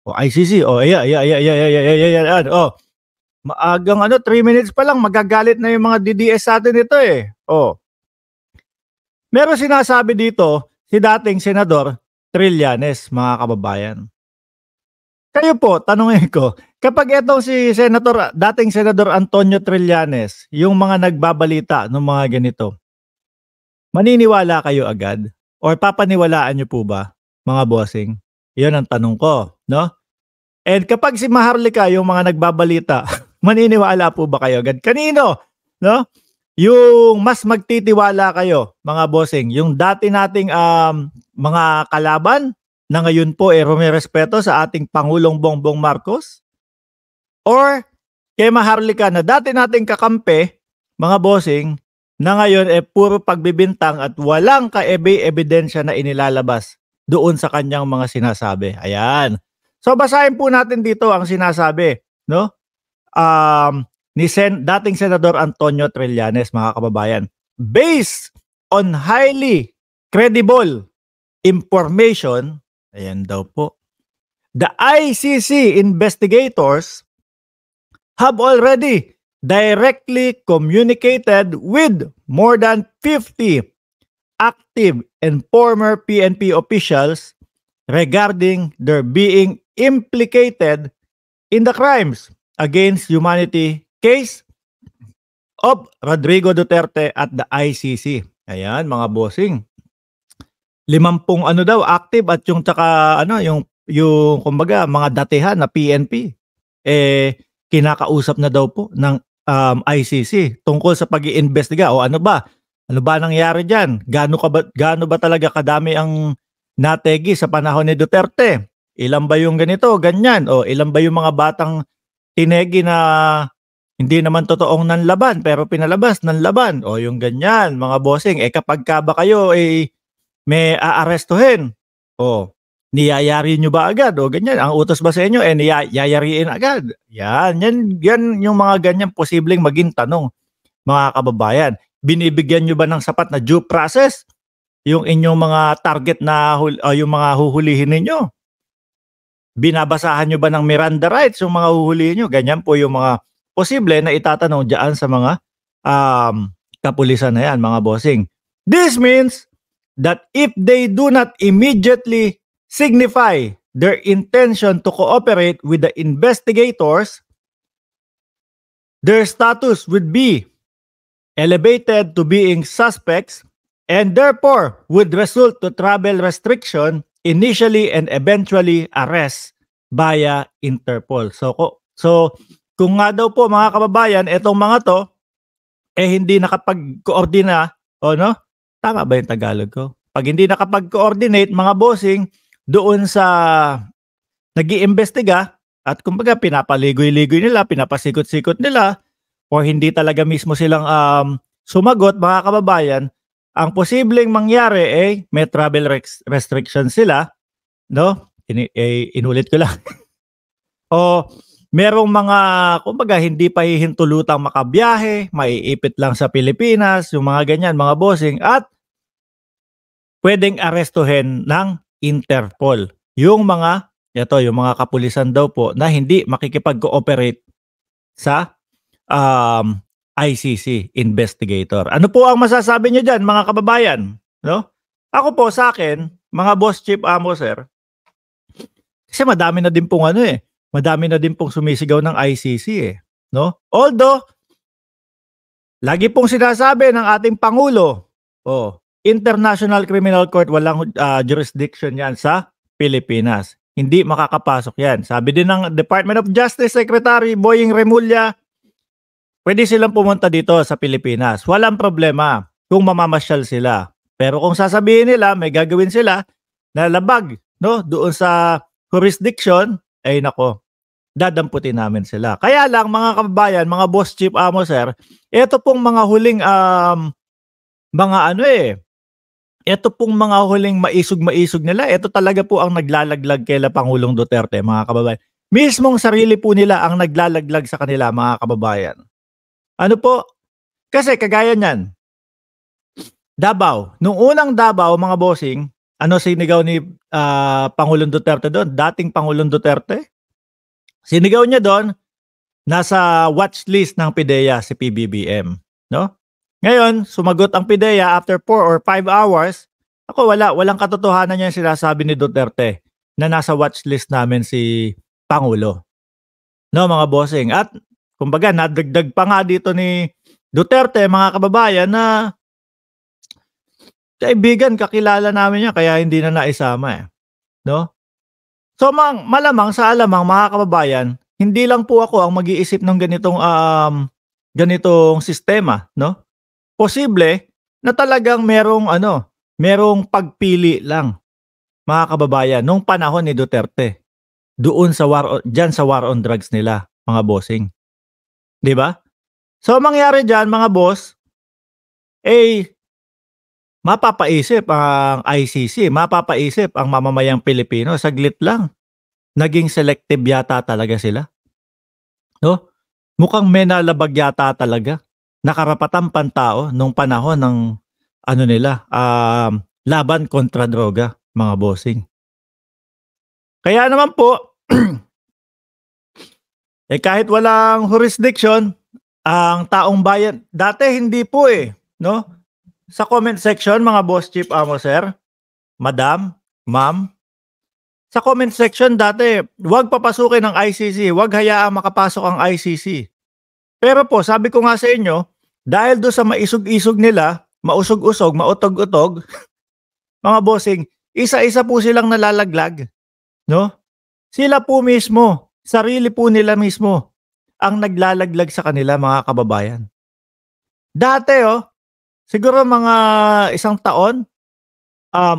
O ICC, o ayan, o. Maagang 3 minutes pa lang magagalit na yung mga DDS sa atin ito eh. O. Meron sinasabi dito si dating Senador Trillanes, mga kababayan. Kayo po, tanungin ko, kapag itong si dating Senador Antonio Trillanes, yung mga nagbabalita ng mga ganito, maniniwala kayo agad? Or papaniwalaan nyo po ba, mga bossing? Yun ang tanong ko, no? And kapag si Maharlika yung mga nagbabalita, maniniwala po ba kayo agad? Kanino? No? Yung mas magtitiwala kayo, mga bossing, yung dati nating mga kalaban na ngayon po rumirespeto sa ating Pangulong Bongbong Marcos? Or kay Maharlika na dati nating kakampi, mga bossing, na ngayon puro pagbibintang at walang ebidensya na inilalabas doon sa kanyang mga sinasabi. Ayan. So basahin po natin dito ang sinasabi, no? Ni dating Senador Antonio Trillanes, mga kababayan. Based on highly credible information, ayan daw po, the ICC investigators have already directly communicated with more than 50 active and former PNP officials regarding their being implicated in the crimes against humanity case of Rodrigo Duterte at the ICC. Ayan, mga bossing. 50 daw active at yung yung kumbaga mga datihan na PNP kinakausap na daw po ng ICC tungkol sa pag-iimbestiga. O ano ba nangyari diyan? Gaano ba talaga kadami ang nategi sa panahon ni Duterte? Ilan ba yung ganito, ganyan? O ilan ba yung mga batang tinegi na hindi naman totoong nanlaban pero pinalabas nanlaban? O yung ganyan, mga bossing. Kapag ka ba kayo may aarestuhin, o niyayari nyo ba agad? O ganyan, ang utos ba sa inyo niyayariin agad? Yan yung mga ganyan posibleng maging tanong, mga kababayan. Binibigyan nyo ba ng sapat na due process yung inyong mga target na yung mga huhulihin ninyo? Binabasahan nyo ba ng Miranda rights yung mga huhulihin nyo? Ganyan po yung mga posible na itatanong dyan sa mga kapulisan na yan, mga bossing. This means that if they do not immediately signify their intention to cooperate with the investigators, their status would be elevated to being suspects and therefore would result to travel restriction initially and eventually arrest via Interpol. So kung nga daw po, mga kababayan, etong mga to hindi nakapag-coordinate, tama ba yung Tagalog ko? Pag hindi nakapag-coordinate, mga bossing, doon sa nag-iimbestiga at kumbaga pinapaligoy-ligoy nila, pinapasikot-sikot nila, o hindi talaga mismo silang sumagot, mga kababayan, ang posibleng mangyari may travel restriction sila, no? Inulit ko lang. O merong mga, kumbaga, hindi pa hihintulutang makabiyahe, maiipit lang sa Pilipinas, yung mga ganyan, mga bossing, at pwedeng arestuhin ng Interpol. Yung mga kapulisan daw po na hindi makikipag-cooperate sa ICC investigator. Ano po ang masasabi niyo dyan, mga kababayan? No? Ako po, sa akin, mga boss chief amo, sir, kasi madami na din pong madami na din pong sumisigaw ng ICC no? Although, lagi pong sinasabi ng ating Pangulo, International Criminal Court, walang jurisdiction yan sa Pilipinas. Hindi makakapasok yan. Sabi din ng Department of Justice Secretary Boying Remulla, pwede silang pumunta dito sa Pilipinas. Walang problema kung mamamasyal sila. Pero kung sasabihin nila, may gagawin sila na labag, no, doon sa jurisdiction, nako, dadamputin namin sila. Kaya lang, mga kababayan, mga boss chief amo, sir, ito pong mga huling ito pong mga huling maisog nila, ito talaga po ang naglalaglag kay Pangulong Duterte, mga kababayan. Mismong sarili po nila ang naglalaglag sa kanila, mga kababayan. Ano po? Kasi kagaya niyan, Davao. Nung unang Davao, mga bossing, Ano sinigaw ni Pangulong Duterte doon? Dating Pangulong Duterte? Sinigaw niya doon, nasa watch list ng PIDEA si PBBM, no? Ngayon, sumagot ang PIDEA after 4 or 5 hours. Ako walang katotohanan yung sinasabi ni Duterte na nasa watch list namin si Pangulo. No, mga bossing. At kumbaga nadagdag pa nga dito ni Duterte, mga kababayan, na kaibigan, kakilala namin niya kaya hindi na naisama eh, no? So malamang sa alamang, mga kababayan, hindi lang po ako ang mag-iisip ng ganitong sistema, no? Posible na talagang merong pagpili lang, mga kababayan, nung panahon ni Duterte doon sa war on drugs nila, mga bossing. 'Di ba? So mangyari diyan, mga boss, mapapaisip ang ICC, mapapaisip ang mamamayang Pilipino, saglit lang. Naging selective yata talaga sila. No? Mukhang may nalabag yata talaga na karapatang pantao nung panahon ng laban kontra droga, mga bossing. Kaya naman po, kahit walang jurisdiction, ang taong bayan, dati hindi po no? Sa comment section, mga boss, chief amo, sir, madam, ma'am, sa comment section dati, huwag papasukin ng ICC, huwag hayaang makapasok ang ICC. Pero po, sabi ko nga sa inyo, dahil doon sa maisog-isog nila, mausog-usog, mautog-utog, mga bossing, isa-isa po silang nalalaglag, no? Sila po mismo, sarili po nila mismo ang naglalaglag sa kanila, mga kababayan. Dati siguro mga isang taon,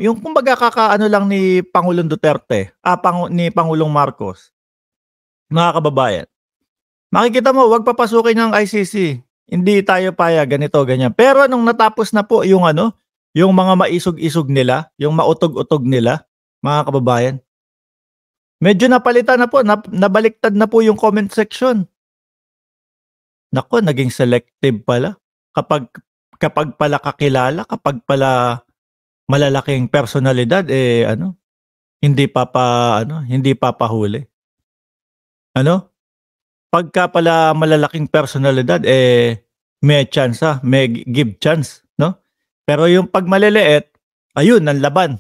yung kumbaga kakaano lang ni Pangulong Duterte, ni Pangulong Marcos, mga kababayan. Makikita mo, wag papasukin ng ICC. Hindi tayo paya, ganito, ganyan. Pero nung natapos na po yung yung mga maisog-isog nila, yung mautog-utog nila, mga kababayan, medyo napalitan na po, nabaliktad na po yung comment section. Nako, naging selective pala. Kapag pala kakilala, kapag pala malalaking personalidad, hindi papahuli. Pagka pala malalaking personalidad, may chance, may give chance, no? Pero yung pag maliliit, ayun, nanlaban.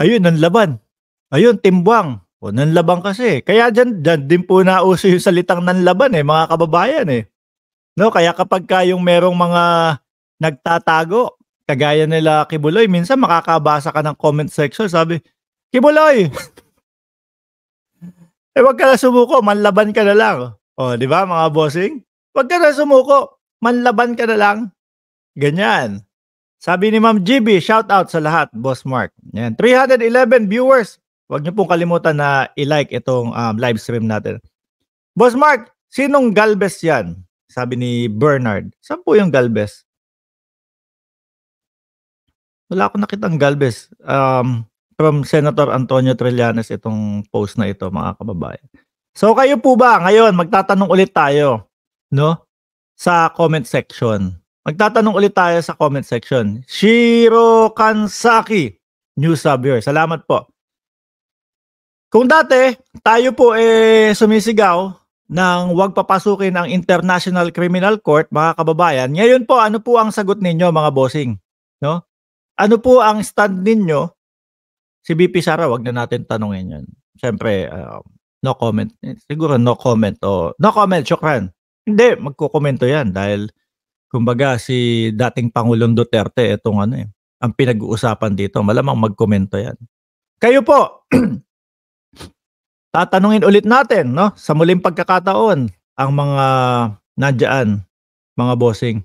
Ayun, timbwang. O, nanlaban kasi. Kaya dyan din po nauso yung salitang nanlaban mga kababayan No, kaya kapag yung merong mga nagtatago, kagaya nila Kibuloy, minsan makakabasa ka ng comment section, sabi, Kibuloy, wag ka na sumuko, manlaban ka na lang. O, di ba, mga bossing? Wag ka na sumuko, manlaban ka na lang. Ganyan. Sabi ni Ma'am GB, shout out sa lahat, Boss Mark. Yan, 311 viewers. Wag niyo pong kalimutan na i-like itong live stream natin. Boss Mark, sinong Galvez yan? Sabi ni Bernard. Saan po yung Galvez? Wala akong nakitang Galvez. From Senator Antonio Trillanes itong post na ito, mga kababayan. So kayo po ba ngayon, magtatanong ulit tayo, no? Sa comment section. Magtatanong ulit tayo sa comment section. Shiro Kansaki, new subviewer. Salamat po. Kung dati, tayo po sumisigaw ng huwag papasukin ang International Criminal Court, mga kababayan. Ngayon po, ano po ang sagot ninyo, mga bossing? No? Ano po ang stand ninyo? Si BP Sara, wag na natin tanungin yan. Siyempre, no comment. Siguro no comment. No comment, syukran. Hindi, magkukomento yan dahil kumbaga si dating Pangulong Duterte, itong ang pinag-uusapan dito, malamang magkomento yan. Kayo po, tatanungin ulit natin, no? Sa muling pagkakataon, ang mga nandiyan, mga bossing.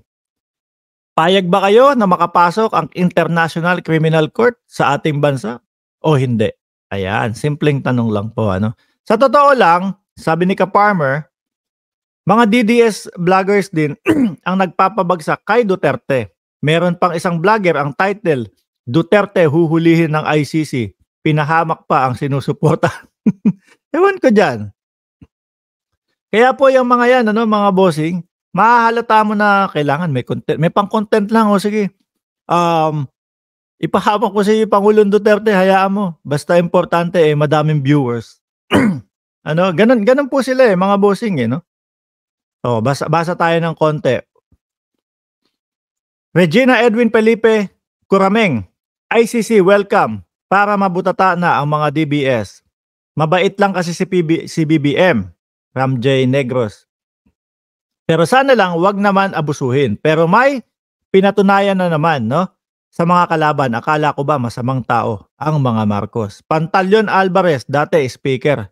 Payag ba kayo na makapasok ang International Criminal Court sa ating bansa o hindi? Ayan, simpleng tanong lang po, Sa totoo lang, sabi ni Ka-Farmer, mga DDS vloggers din ang nagpapabagsak kay Duterte. Meron pang isang vlogger, ang title, Duterte huhulihin ng ICC. Pinahamak pa ang sinusuporta. Ewan ko dyan. Kaya po yung mga yan, mga bossing, mahahalata mo na kailangan may content. May pang-content lang, sige. Ipahamak ko si Pangulong Duterte, hayaan mo. Basta importante madaming viewers. Ano, ganun po sila mga bossing no? Oh, basa tayo ng konti. Regina Edwin Felipe Curameng, ICC welcome para mabutata na ang mga DBS. Mabait lang kasi si BBM, Ram J. Negros. Pero sana lang wag naman abusuhin. Pero may pinatunayan na naman, no? Sa mga kalaban, akala ko ba masamang tao ang mga Marcos? Pantaleon Alvarez, dati speaker.